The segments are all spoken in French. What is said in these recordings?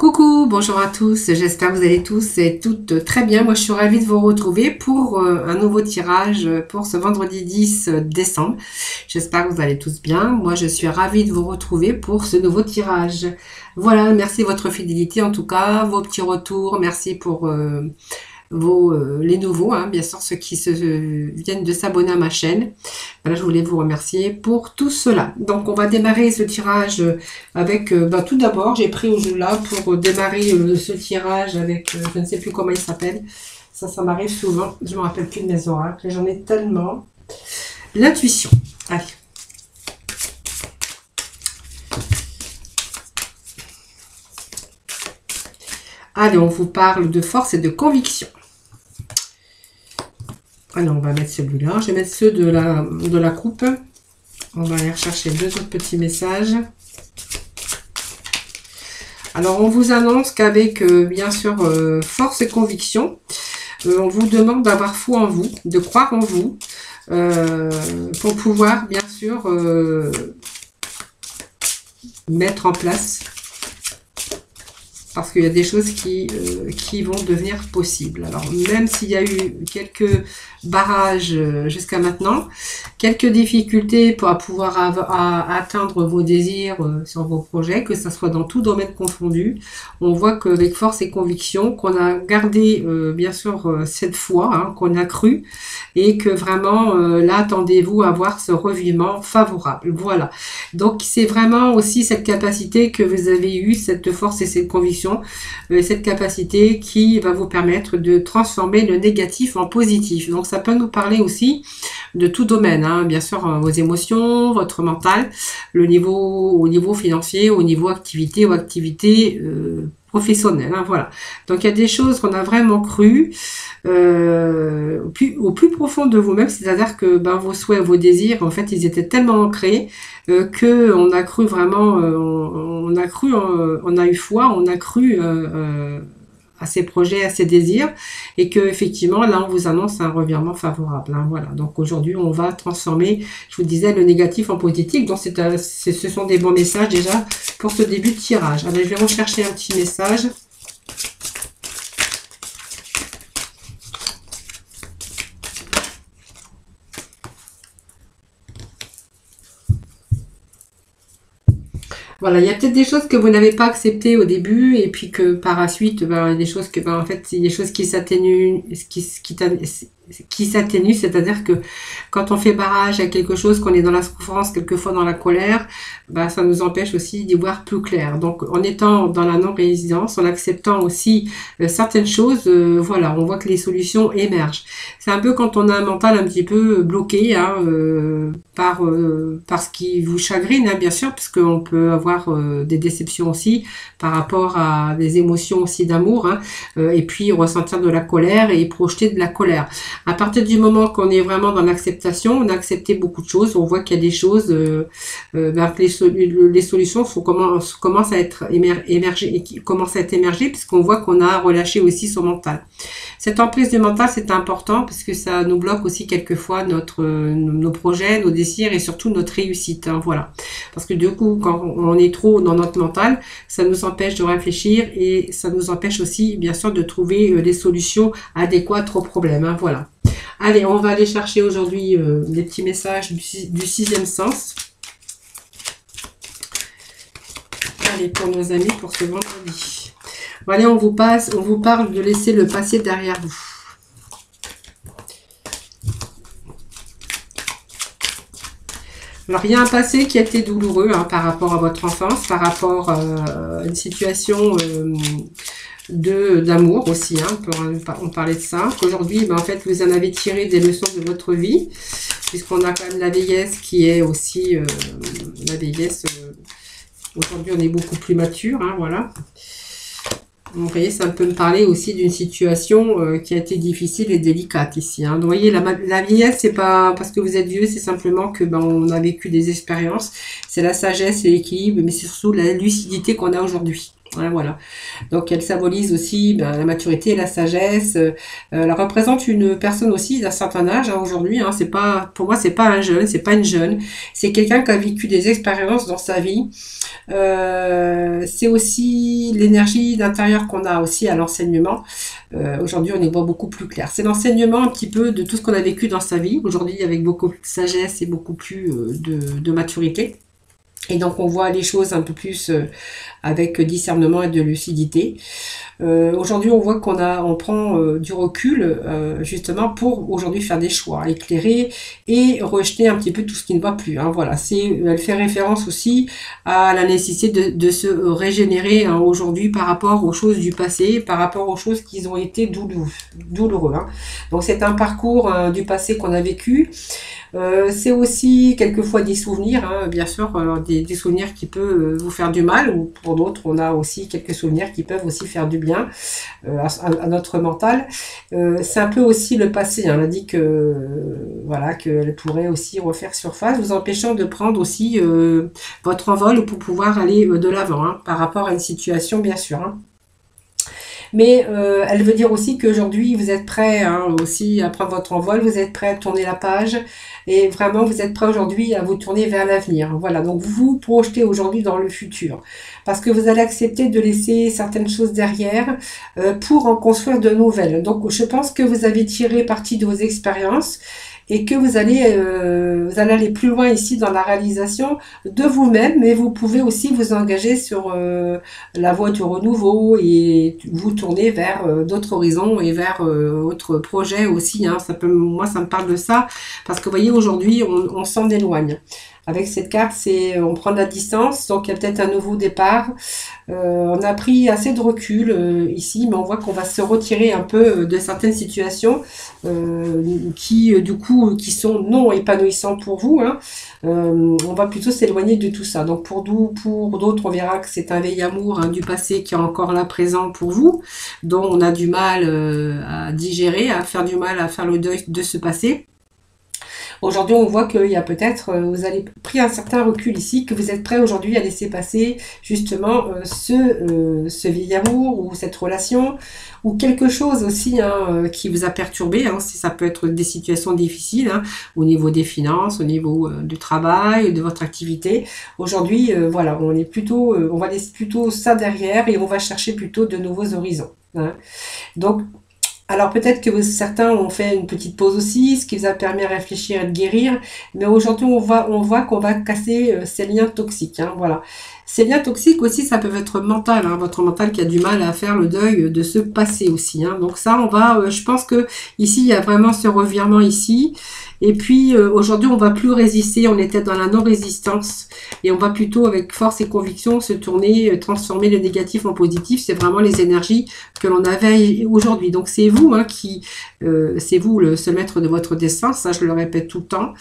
Coucou, bonjour à tous, j'espère que vous allez tous et toutes très bien. Moi je suis ravie de vous retrouver pour un nouveau tirage pour ce vendredi 10 décembre. J'espère que vous allez tous bien. Moi je suis ravie de vous retrouver pour ce nouveau tirage. Voilà, merci de votre fidélité en tout cas, vos petits retours, merci pour les nouveaux, hein, bien sûr ceux qui viennent de s'abonner à ma chaîne. Voilà, je voulais vous remercier pour tout cela. Donc on va démarrer ce tirage avec, tout d'abord j'ai pris au jeu là pour démarrer ce tirage avec, je ne sais plus comment il s'appelle, ça m'arrive souvent, je me rappelle plus de mes oracles, j'en ai tellement. L'intuition, allez. Allez, on vous parle de force et de conviction. Alors, on va mettre celui-là. Je vais mettre ceux de la coupe. On va aller rechercher deux autres petits messages. Alors, on vous annonce qu'avec, bien sûr, force et conviction, on vous demande d'avoir foi en vous, de croire en vous, pour pouvoir, bien sûr, mettre en place. Parce qu'il y a des choses qui vont devenir possibles. Alors, même s'il y a eu quelques barrages jusqu'à maintenant, quelques difficultés pour pouvoir atteindre vos désirs sur vos projets, que ce soit dans tout domaine confondu, on voit qu'avec force et conviction, qu'on a gardé, bien sûr, cette foi, hein, qu'on a cru, et que vraiment, là, attendez-vous à voir ce revirement favorable. Voilà. Donc, c'est vraiment aussi cette capacité que vous avez eue, cette force et cette conviction, cette capacité qui va vous permettre de transformer le négatif en positif. Donc ça peut nous parler aussi de tout domaine, hein, bien sûr vos émotions, votre mental, au niveau financier, au niveau activité ou activité professionnelle, hein, voilà. Donc il y a des choses qu'on a vraiment cru au plus profond de vous-même, c'est-à-dire que vos souhaits, vos désirs, en fait, ils étaient tellement ancrés que on a cru vraiment, on a eu foi, on a cru à ses projets, à ses désirs, et que effectivement là on vous annonce un revirement favorable, hein, voilà. Donc aujourd'hui on va transformer, je vous disais, le négatif en positif. Donc ce sont des bons messages déjà pour ce début de tirage. Allez, je vais rechercher un petit message. Voilà, il y a peut-être des choses que vous n'avez pas acceptées au début et puis que par la suite, il y a des choses que, en fait, il y a des choses qui s'atténuent, qui s'atténue, c'est-à-dire que quand on fait barrage à quelque chose, qu'on est dans la souffrance, quelquefois dans la colère, ça nous empêche aussi d'y voir plus clair. Donc en étant dans la non-résistance, en acceptant aussi certaines choses, voilà, on voit que les solutions émergent. C'est un peu quand on a un mental un petit peu bloqué, hein, par ce qui vous chagrine, hein, bien sûr, parce qu'on peut avoir des déceptions aussi par rapport à des émotions aussi d'amour, hein, et puis ressentir de la colère et projeter de la colère. À partir du moment qu'on est vraiment dans l'acceptation, on a accepté beaucoup de choses, on voit qu'il y a des choses, que les solutions commencent à être émergées, puisqu'on voit qu'on a relâché aussi son mental. Cette emprise du mental, c'est important parce que ça nous bloque aussi quelquefois nos projets, nos désirs et surtout notre réussite, hein, voilà. Parce que du coup, quand on est trop dans notre mental, ça nous empêche de réfléchir et ça nous empêche aussi, bien sûr, de trouver les solutions adéquates aux problèmes, hein, voilà. Allez, on va aller chercher aujourd'hui des petits messages du sixième sens. Allez, pour nos amis, pour ce vendredi. Bon, allez, on vous parle de laisser le passé derrière vous. Alors, il y a un passé qui a été douloureux, hein, par rapport à votre enfance, par rapport à une situation d'amour aussi, hein, on parlait de ça. Aujourd'hui, en fait, vous en avez tiré des leçons de votre vie, puisqu'on a quand même la vieillesse qui est aussi la vieillesse. Aujourd'hui, on est beaucoup plus mature, hein, voilà. Vous voyez, ça peut me parler aussi d'une situation qui a été difficile et délicate ici, hein. Donc, vous voyez, la vieillesse, c'est pas parce que vous êtes vieux, c'est simplement que on a vécu des expériences. C'est la sagesse et l'équilibre, mais c'est surtout la lucidité qu'on a aujourd'hui. Hein, voilà. Donc elle symbolise aussi ben, la maturité et la sagesse. Elle représente une personne aussi d'un certain âge hein, aujourd'hui. Hein, c'est pas, pour moi, c'est pas un jeune, c'est pas une jeune. C'est quelqu'un qui a vécu des expériences dans sa vie. C'est aussi l'énergie d'intérieur qu'on a aussi à l'enseignement. Aujourd'hui, on y voit beaucoup plus clair. C'est l'enseignement un petit peu de tout ce qu'on a vécu dans sa vie. Aujourd'hui, avec beaucoup plus de sagesse et beaucoup plus de maturité. Et donc on voit les choses un peu plus avec discernement et de lucidité. Aujourd'hui on voit on prend du recul justement pour aujourd'hui faire des choix éclairés et rejeter un petit peu tout ce qui ne va plus. Hein. Voilà, elle fait référence aussi à la nécessité de se régénérer hein, aujourd'hui par rapport aux choses du passé, par rapport aux choses qui ont été douloureux. Hein. Donc c'est un parcours du passé qu'on a vécu. C'est aussi quelquefois des souvenirs, hein, bien sûr, des souvenirs qui peuvent vous faire du mal, ou pour d'autres, on a aussi quelques souvenirs qui peuvent aussi faire du bien à notre mental. C'est un peu aussi le passé, hein, on a dit que voilà qu'elle pourrait aussi refaire surface, vous empêchant de prendre aussi votre envol pour pouvoir aller de l'avant, hein, par rapport à une situation, bien sûr. Hein. Mais elle veut dire aussi qu'aujourd'hui, vous êtes prêt hein, aussi à prendre votre envol, vous êtes prêt à tourner la page et vraiment, vous êtes prêt aujourd'hui à vous tourner vers l'avenir. Voilà, donc vous vous projetez aujourd'hui dans le futur parce que vous allez accepter de laisser certaines choses derrière pour en construire de nouvelles. Donc, je pense que vous avez tiré parti de vos expériences et que vous allez aller plus loin ici dans la réalisation de vous-même, mais vous pouvez aussi vous engager sur la voie du renouveau et vous tourner vers d'autres horizons et vers autres projets aussi. Hein. Moi, ça me parle de ça, parce que vous voyez, aujourd'hui, on s'en éloigne. Avec cette carte, on prend de la distance, donc il y a peut-être un nouveau départ. On a pris assez de recul ici, mais on voit qu'on va se retirer un peu de certaines situations qui, du coup, qui sont non épanouissantes pour vous. Hein. On va plutôt s'éloigner de tout ça. Donc pour d'autres, on verra que c'est un vieil amour hein, du passé qui est encore là présent pour vous, dont on a du mal à digérer, à faire du mal à faire le deuil de ce passé. Aujourd'hui, on voit qu'il y a peut-être, vous avez pris un certain recul ici, que vous êtes prêt aujourd'hui à laisser passer justement ce vieil amour ou cette relation ou quelque chose aussi hein, qui vous a perturbé. Hein, ça peut être des situations difficiles hein, au niveau des finances, au niveau du travail, de votre activité. Aujourd'hui, voilà, on va laisser plutôt ça derrière et on va chercher plutôt de nouveaux horizons. Hein. Donc, alors peut-être que certains ont fait une petite pause aussi, ce qui vous a permis de réfléchir et de guérir, mais aujourd'hui on voit qu'on va casser ces liens toxiques. Hein, voilà. Ces liens toxiques aussi, ça peut être mental, hein, votre mental qui a du mal à faire le deuil de ce passé aussi. Hein. Donc ça, je pense que ici il y a vraiment ce revirement ici. Et puis aujourd'hui, on va plus résister, on était dans la non-résistance et on va plutôt avec force et conviction se tourner, transformer le négatif en positif. C'est vraiment les énergies que l'on avait aujourd'hui. Donc c'est vous hein, c'est vous le seul maître de votre destin. Ça, je le répète tout le temps.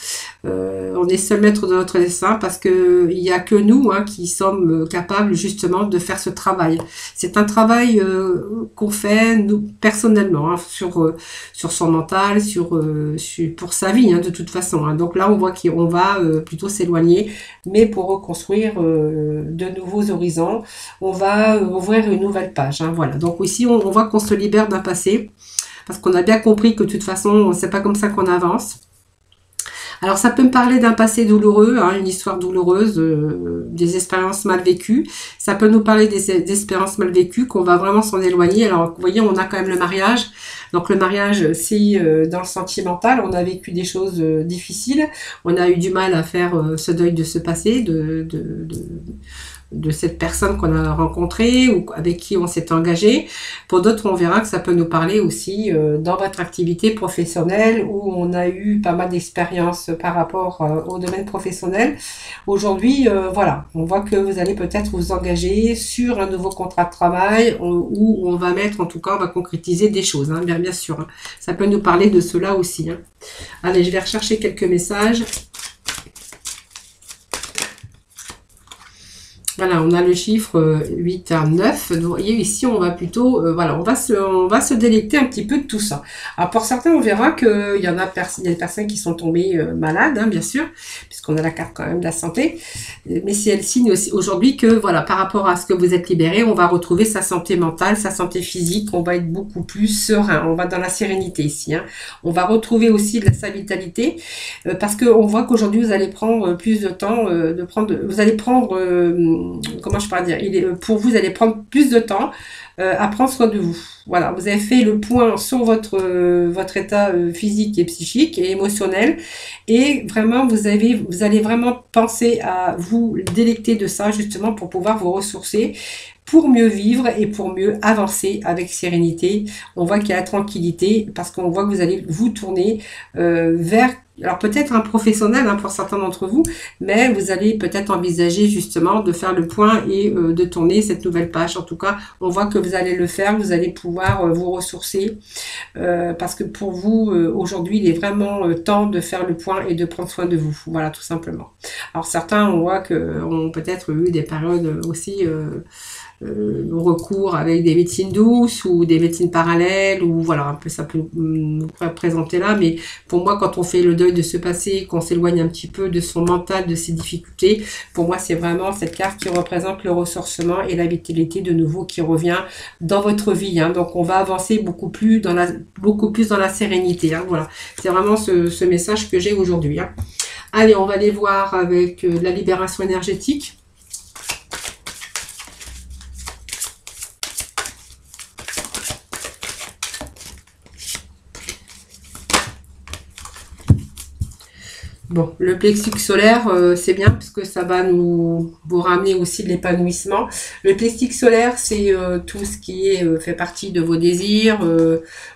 On est seul maître de notre destin parce que il y a que nous hein, qui sommes capables justement de faire ce travail. C'est un travail qu'on fait nous personnellement hein, sur son mental, pour sa vie. De toute façon. Hein. Donc là, on voit qu'on va plutôt s'éloigner, mais pour reconstruire de nouveaux horizons, on va ouvrir une nouvelle page. Hein. Voilà. Donc ici, on voit qu'on se libère d'un passé, parce qu'on a bien compris que de toute façon, c'est pas comme ça qu'on avance. Alors ça peut me parler d'un passé douloureux, hein, une histoire douloureuse, des expériences mal vécues. Ça peut nous parler des expériences mal vécues, qu'on va vraiment s'en éloigner. Alors vous voyez, on a quand même le mariage. Donc le mariage, c'est dans le sentimental, on a vécu des choses difficiles, on a eu du mal à faire ce deuil de ce passé, de cette personne qu'on a rencontrée ou avec qui on s'est engagé. Pour d'autres, on verra que ça peut nous parler aussi dans votre activité professionnelle où on a eu pas mal d'expériences par rapport au domaine professionnel. Aujourd'hui, voilà, on voit que vous allez peut-être vous engager sur un nouveau contrat de travail où on va mettre, en tout cas, on va concrétiser des choses, hein, bien sûr. Hein. Ça peut nous parler de cela aussi. Hein. Allez, je vais rechercher quelques messages. Voilà, on a le chiffre 8 à 9. Donc, vous voyez, ici, on va plutôt, voilà, on va se délecter un petit peu de tout ça. Alors, pour certains, on verra qu'il y en a, il y a des personnes qui sont tombées malades, hein, bien sûr, puisqu'on a la carte quand même de la santé. Mais c'est elle signe aussi aujourd'hui que, voilà, par rapport à ce que vous êtes libéré, on va retrouver sa santé mentale, sa santé physique, on va être beaucoup plus serein, on va dans la sérénité ici, hein. On va retrouver aussi de sa vitalité, parce qu'on voit qu'aujourd'hui, vous allez prendre plus de temps, vous allez prendre comment je pourrais dire, pour vous, allez prendre plus de temps à prendre soin de vous. Voilà, vous avez fait le point sur votre état physique et psychique et émotionnel, et vraiment vous allez vraiment penser à vous délecter de ça justement pour pouvoir vous ressourcer, pour mieux vivre et pour mieux avancer avec sérénité. On voit qu'il y a la tranquillité parce qu'on voit que vous allez vous tourner vers, alors peut-être un professionnel hein, pour certains d'entre vous, mais vous allez peut-être envisager justement de faire le point et de tourner cette nouvelle page. En tout cas, on voit que vous allez le faire, vous allez pouvoir vous ressourcer parce que pour vous, aujourd'hui, il est vraiment temps de faire le point et de prendre soin de vous. Voilà, tout simplement. Alors certains, on voit que ont peut-être eu des périodes aussi recours avec des médecines douces ou des médecines parallèles, ou voilà, un peu ça peut présenter là, mais pour moi, quand on fait le deuil de ce passé, qu'on s'éloigne un petit peu de son mental, de ses difficultés, pour moi, c'est vraiment cette carte qui représente le ressourcement et la vitalité de nouveau qui revient dans votre vie, hein. Donc, on va avancer beaucoup plus dans la sérénité, hein. Voilà, c'est vraiment ce message que j'ai aujourd'hui, hein. Allez, on va aller voir avec la libération énergétique. Bon, le plexus solaire, c'est bien parce que ça va vous ramener aussi de l'épanouissement. Le plexus solaire, c'est tout ce qui fait partie de vos désirs,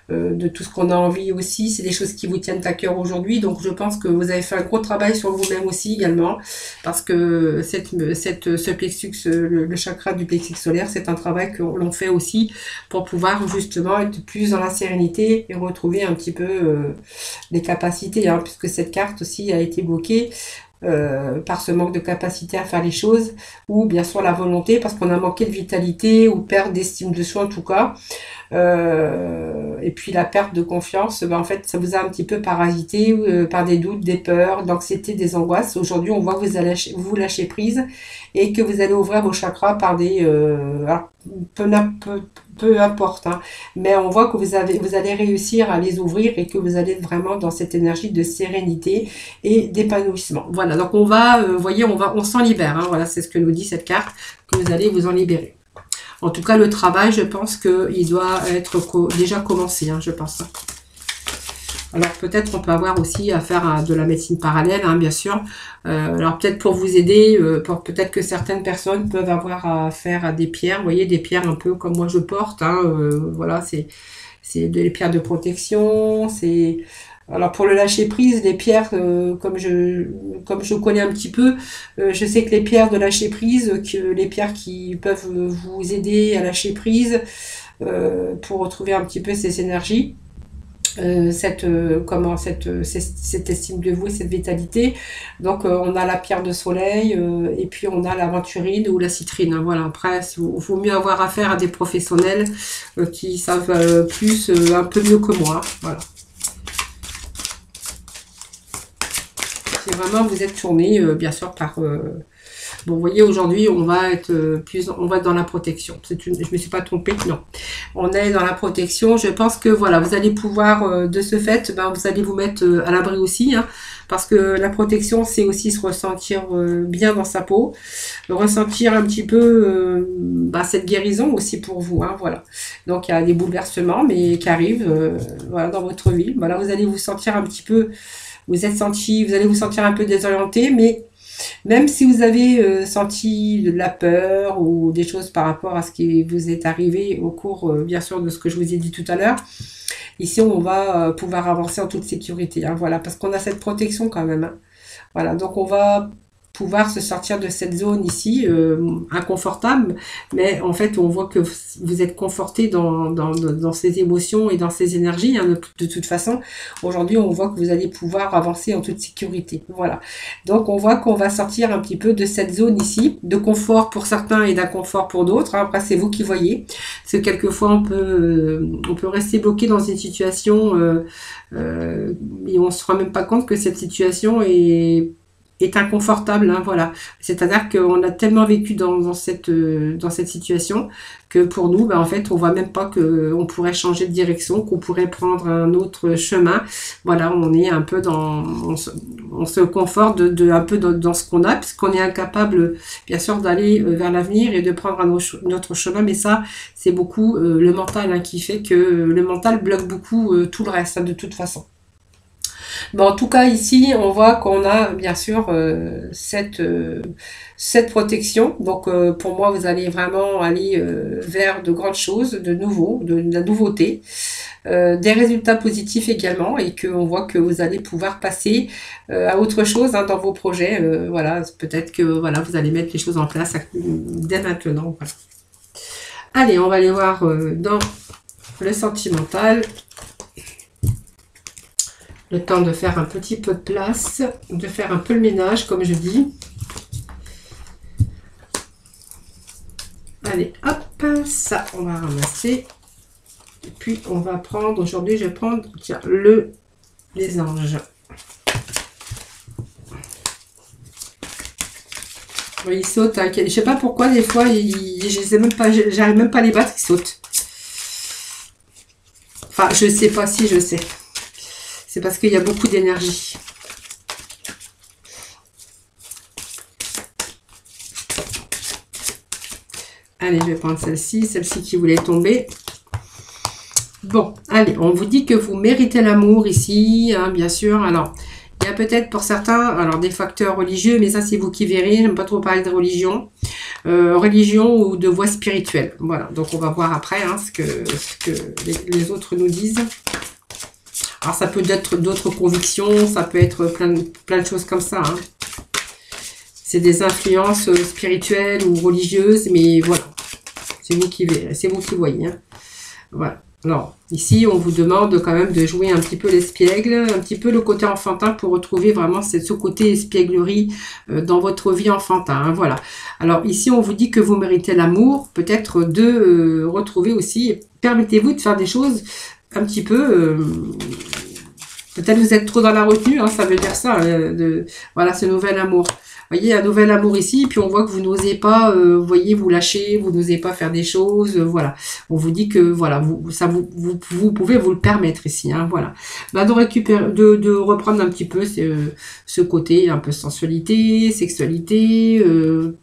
de tout ce qu'on a envie aussi. C'est des choses qui vous tiennent à cœur aujourd'hui. Donc, je pense que vous avez fait un gros travail sur vous-même aussi également, parce que ce plexus, le chakra du plexus solaire, c'est un travail que l'on fait aussi pour pouvoir justement être plus dans la sérénité et retrouver un petit peu les capacités, hein, puisque cette carte aussi a été bloquée par ce manque de capacité à faire les choses, ou bien sûr la volonté parce qu'on a manqué de vitalité ou perte d'estime de soi en tout cas, et puis la perte de confiance, en fait ça vous a un petit peu parasité par des doutes, des peurs, d'anxiété, des angoisses. Aujourd'hui on voit que vous allez vous lâcher prise et que vous allez ouvrir vos chakras par des alors, peu importe, hein, mais on voit que vous allez réussir à les ouvrir et que vous allez vraiment dans cette énergie de sérénité et d'épanouissement. Voilà, donc on va, voyez, on s'en libère, hein, voilà, c'est ce que nous dit cette carte, que vous allez vous en libérer. En tout cas, le travail, je pense qu'il doit être déjà commencé, hein, je pense. Alors peut-être on peut avoir aussi affaire à de la médecine parallèle, hein, bien sûr. Alors peut-être pour vous aider, peut-être que certaines personnes peuvent avoir affaire à des pierres, vous voyez, des pierres un peu comme moi je porte, hein, voilà, c'est des pierres de protection, c'est... Alors pour le lâcher prise, les pierres, comme je connais un petit peu, je sais que les pierres de lâcher prise, que les pierres qui peuvent vous aider à lâcher prise, pour retrouver un petit peu ces énergies, cette estime de vous et cette vitalité. Donc on a la pierre de soleil, et puis on a l'aventurine ou la citrine, hein, voilà. Après il vaut mieux avoir affaire à des professionnels qui savent plus, un peu mieux que moi, voilà. Si vraiment vous êtes tourné, bien sûr, par... bon, vous voyez, aujourd'hui, on va être dans la protection. Je me suis pas trompée, non. On est dans la protection. Je pense que, voilà, vous allez pouvoir, de ce fait, vous allez vous mettre à l'abri aussi, hein, parce que la protection, c'est aussi se ressentir bien dans sa peau, ressentir un petit peu cette guérison aussi pour vous, hein, voilà. Donc, il y a des bouleversements, mais qui arrivent, voilà, dans votre vie. Voilà, vous allez vous sentir un petit peu... Vous allez vous sentir un peu désorienté, mais même si vous avez senti de la peur ou des choses par rapport à ce qui vous est arrivé au cours, bien sûr, de ce que je vous ai dit tout à l'heure, ici, on va pouvoir avancer en toute sécurité, hein, voilà, parce qu'on a cette protection quand même, hein. Voilà, donc on va pouvoir se sortir de cette zone ici, inconfortable, mais en fait on voit que vous êtes conforté dans ces émotions et dans ces énergies, hein, de toute façon. Aujourd'hui on voit que vous allez pouvoir avancer en toute sécurité, voilà. Donc on voit qu'on va sortir un petit peu de cette zone ici, de confort pour certains et d'inconfort pour d'autres, hein. Après c'est vous qui voyez, parce que quelquefois on peut rester bloqué dans une situation et on se rend même pas compte que cette situation est inconfortable, hein, voilà. C'est-à-dire qu'on a tellement vécu dans cette situation que pour nous, ben, en fait, on voit même pas qu'on pourrait changer de direction, qu'on pourrait prendre un autre chemin. Voilà, on est un peu on se conforte un peu dans ce qu'on a, puisqu'on est incapable, bien sûr, d'aller vers l'avenir et de prendre un autre chemin. Mais ça, c'est beaucoup le mental, hein, qui fait que le mental bloque beaucoup tout le reste, hein, de toute façon. Bon, en tout cas, ici, on voit qu'on a bien sûr cette protection. Donc, pour moi, vous allez vraiment aller vers de grandes choses, de nouveau, de la nouveauté, des résultats positifs également, et qu'on voit que vous allez pouvoir passer à autre chose, hein, dans vos projets. Voilà, peut-être que voilà, vous allez mettre les choses en place dès maintenant. Voilà. Allez, on va aller voir dans le sentimental. Le temps de faire un petit peu de place, de faire un peu le ménage, comme je dis. Allez, hop, ça, on va ramasser. Et puis, on va prendre, aujourd'hui, je vais prendre, tiens, les anges. Oui, ils sautent, hein. Je sais pas pourquoi, des fois, j'arrive même pas à les battre, ils sautent. Enfin, je sais pas si je sais. C'est parce qu'il y a beaucoup d'énergie. Allez, je vais prendre celle-ci qui voulait tomber. Bon, allez, on vous dit que vous méritez l'amour ici, hein, bien sûr. Alors, il y a peut-être pour certains, alors des facteurs religieux, mais ça c'est vous qui verrez. J'aime pas trop parler de religion. Religion ou de voie spirituelle. Voilà, donc on va voir après, hein, ce que les autres nous disent. Alors ça peut être d'autres convictions, ça peut être plein de choses comme ça, hein. C'est des influences spirituelles ou religieuses, mais voilà. C'est vous qui voyez, hein. Voilà. Alors, ici, on vous demande quand même de jouer un petit peu l'espiègle, un petit peu le côté enfantin pour retrouver vraiment ce côté espièglerie dans votre vie enfantin, hein, voilà. Alors, ici, on vous dit que vous méritez l'amour, peut-être de retrouver aussi, permettez-vous de faire des choses un petit peu... peut-être vous êtes trop dans la retenue, hein, ça veut dire ça, voilà, ce nouvel amour. Vous voyez, un nouvel amour ici, puis on voit que vous n'osez pas, vous voyez, vous lâcher, vous n'osez pas faire des choses, voilà. On vous dit que, voilà, vous pouvez vous le permettre ici, hein, voilà. Bah, de reprendre un petit peu ce côté, un peu sensualité, sexualité,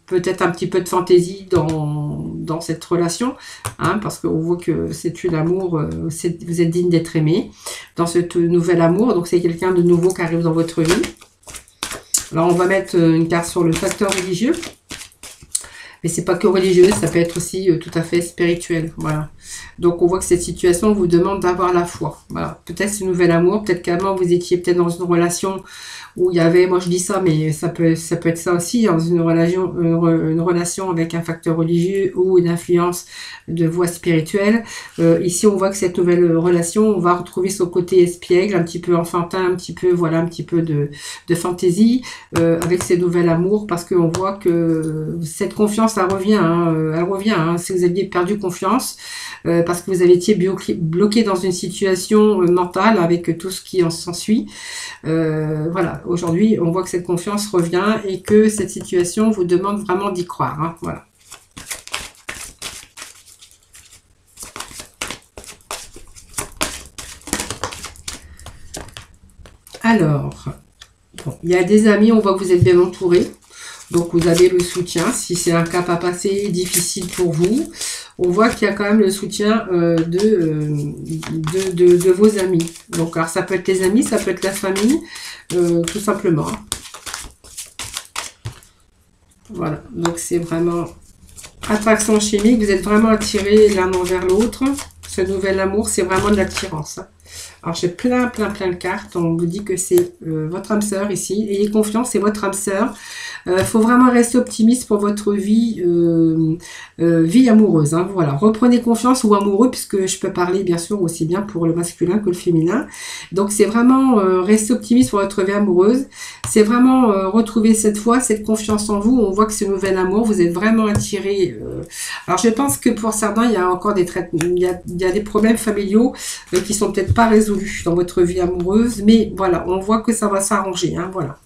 peut-être un petit peu de fantaisie dans cette relation, hein, parce qu'on voit que c'est un amour, vous êtes digne d'être aimé dans ce nouvel amour, donc c'est quelqu'un de nouveau qui arrive dans votre vie. Alors, on va mettre une carte sur le facteur religieux. Mais c'est pas que religieux, ça peut être aussi tout à fait spirituel. Voilà. Donc, on voit que cette situation vous demande d'avoir la foi. Voilà. Peut-être ce nouvel amour, peut-être qu'avant, vous étiez peut-être dans une relation où il y avait, moi je dis ça, mais ça peut être ça aussi, dans une relation avec un facteur religieux ou une influence de voie spirituelle. Ici, on voit que cette nouvelle relation, on va retrouver son côté espiègle, un petit peu enfantin, un petit peu, voilà, un petit peu de fantaisie, avec ces nouvel amour, parce qu'on voit que cette confiance, elle revient, hein, si vous aviez perdu confiance, parce que vous avez été bloqué dans une situation mentale avec tout ce qui en s'ensuit. Voilà, aujourd'hui, on voit que cette confiance revient et que cette situation vous demande vraiment d'y croire, hein, voilà. Alors, bon, il y a des amis, on voit que vous êtes bien entouré. Donc, vous avez le soutien. Si c'est un cap à passer difficile pour vous, on voit qu'il y a quand même le soutien de vos amis. Donc, alors, ça peut être les amis, ça peut être la famille, tout simplement. Voilà. Donc, c'est vraiment attraction chimique. Vous êtes vraiment attirés l'un envers l'autre. Ce nouvel amour, c'est vraiment de l'attirance. Alors, j'ai plein de cartes. On vous dit que c'est votre âme sœur ici. Ayez confiance, c'est votre âme sœur. Faut vraiment rester optimiste pour votre vie amoureuse. Hein, voilà, reprenez confiance ou amoureux, puisque je peux parler bien sûr aussi bien pour le masculin que le féminin. Donc c'est vraiment rester optimiste pour votre vie amoureuse. C'est vraiment retrouver cette foi, cette confiance en vous. On voit que ce nouvel amour, vous êtes vraiment attiré. Alors je pense que pour certains, il y a encore des traitements, il y a des problèmes familiaux qui sont peut-être pas résolus dans votre vie amoureuse, mais voilà, on voit que ça va s'arranger. Hein, voilà.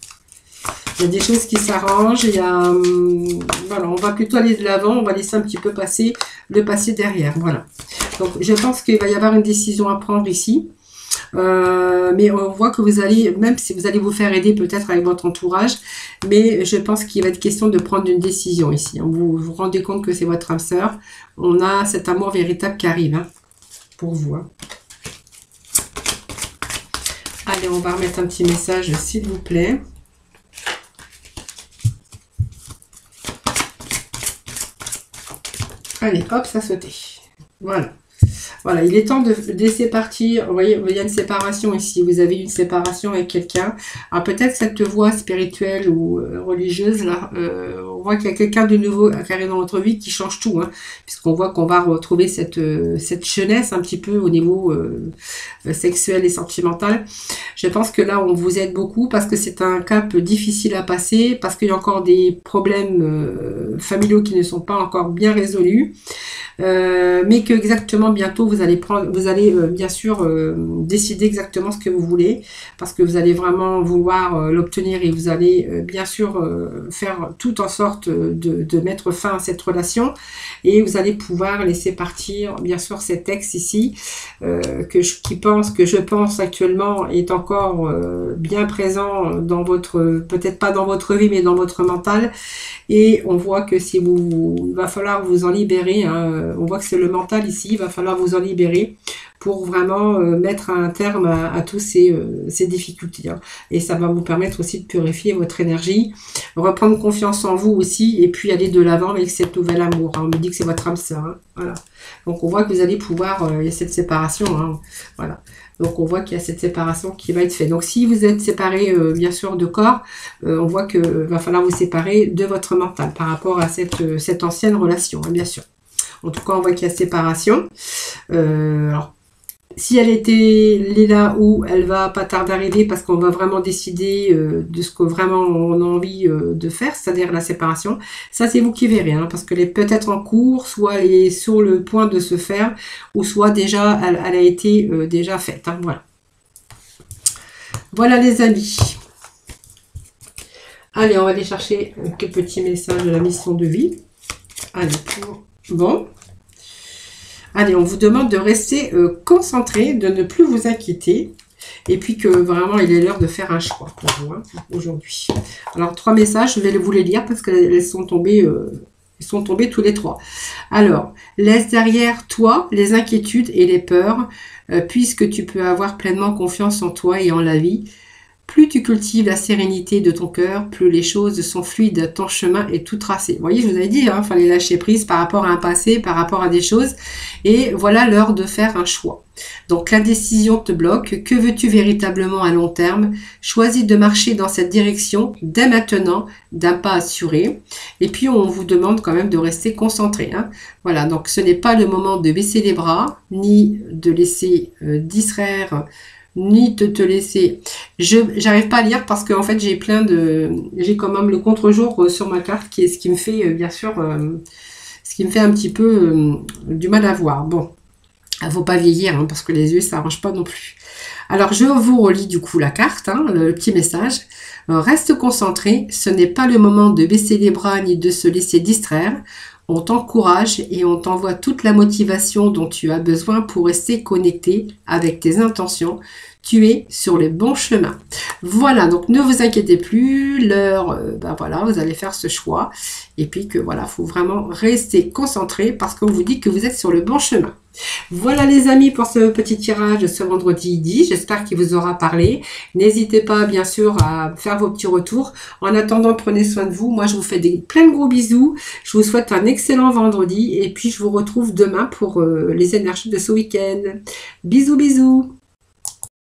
Il y a des choses qui s'arrangent, voilà, on va plutôt aller de l'avant, on va laisser un petit peu passer le passé derrière, voilà. Donc, je pense qu'il va y avoir une décision à prendre ici, mais on voit que vous allez, même si vous allez vous faire aider peut-être avec votre entourage, mais je pense qu'il va être question de prendre une décision ici. Vous vous rendez compte que c'est votre âme sœur, on a cet amour véritable qui arrive, hein, pour vous. Hein. Allez, on va remettre un petit message, s'il vous plaît. Allez, hop, ça a sauté. Voilà. Voilà, il est temps de laisser partir. Vous voyez, il y a une séparation ici. Vous avez une séparation avec quelqu'un. Alors peut-être cette voie spirituelle ou religieuse, là, on voit qu'il y a quelqu'un de nouveau qui arrive dans votre vie qui change tout. Hein, puisqu'on voit qu'on va retrouver cette jeunesse un petit peu au niveau sexuel et sentimental. Je pense que là, on vous aide beaucoup parce que c'est un cap difficile à passer, parce qu'il y a encore des problèmes familiaux qui ne sont pas encore bien résolus. Mais que exactement bientôt vous allez bien sûr décider exactement ce que vous voulez, parce que vous allez vraiment vouloir l'obtenir et vous allez bien sûr faire tout en sorte de mettre fin à cette relation, et vous allez pouvoir laisser partir bien sûr cet ex ici que je pense actuellement est encore bien présent dans votre, peut-être pas dans votre vie mais dans votre mental, et on voit que si il va falloir vous en libérer, hein, on voit que c'est le mental ici, il va falloir vous en libérer pour vraiment mettre un terme à tous ces difficultés. Hein. Et ça va vous permettre aussi de purifier votre énergie, reprendre confiance en vous aussi, et puis aller de l'avant avec cet nouvel amour. Hein. On me dit que c'est votre âme sœur. Hein. Voilà. Donc on voit que vous allez pouvoir, il y a cette séparation. Hein. Voilà. Donc on voit qu'il y a cette séparation qui va être faite. Donc si vous êtes séparés bien sûr de corps, on voit que va falloir vous séparer de votre mental par rapport à cette ancienne relation, hein, bien sûr. En tout cas, on voit qu'il y a séparation. Alors, si elle est là où elle va pas tarder d'arriver, parce qu'on va vraiment décider de ce que vraiment on a envie de faire, c'est-à-dire la séparation. Ça, c'est vous qui verrez, hein, parce qu'elle est peut-être en cours, soit elle est sur le point de se faire, ou soit déjà elle a été déjà faite. Hein, voilà. Voilà les amis. Allez, on va aller chercher quelques petits messages de la mission de vie. Allez, bon. Allez, on vous demande de rester concentré, de ne plus vous inquiéter. Et puis que vraiment, il est l'heure de faire un choix pour vous, hein, aujourd'hui. Alors, 3 messages, je vais vous les lire parce qu'elles sont tombées, tous les 3. Alors, laisse derrière toi les inquiétudes et les peurs, puisque tu peux avoir pleinement confiance en toi et en la vie. Plus tu cultives la sérénité de ton cœur, plus les choses sont fluides, ton chemin est tout tracé. Vous voyez, je vous avais dit, hein, fallait lâcher prise par rapport à un passé, par rapport à des choses. Et voilà l'heure de faire un choix. Donc la décision te bloque. Que veux-tu véritablement à long terme? Choisis de marcher dans cette direction dès maintenant, d'un pas assuré. Et puis on vous demande quand même de rester concentré. Hein. Voilà, donc ce n'est pas le moment de baisser les bras, ni de laisser distraire, ni de te laisser. J'arrive pas à lire parce qu'en fait j'ai quand même le contre-jour sur ma carte, qui est ce qui me fait bien sûr ce qui me fait un petit peu du mal à voir. Bon, il faut pas vieillir, hein, parce que les yeux ça arrange pas non plus. Alors je vous relis du coup la carte, hein, le petit message. Reste concentré, ce n'est pas le moment de baisser les bras ni de se laisser distraire. On t'encourage et on t'envoie toute la motivation dont tu as besoin pour rester connecté avec tes intentions. Tu es sur le bon chemin. Voilà, donc ne vous inquiétez plus, l'heure, voilà, vous allez faire ce choix. Et puis que voilà, il faut vraiment rester concentré parce qu'on vous dit que vous êtes sur le bon chemin. Voilà les amis pour ce petit tirage de ce vendredi 10. J'espère qu'il vous aura parlé. N'hésitez pas bien sûr à faire vos petits retours. En attendant, prenez soin de vous. Moi, je vous fais plein de gros bisous. Je vous souhaite un excellent vendredi. Et puis, je vous retrouve demain pour les énergies de ce week-end. Bisous, bisous.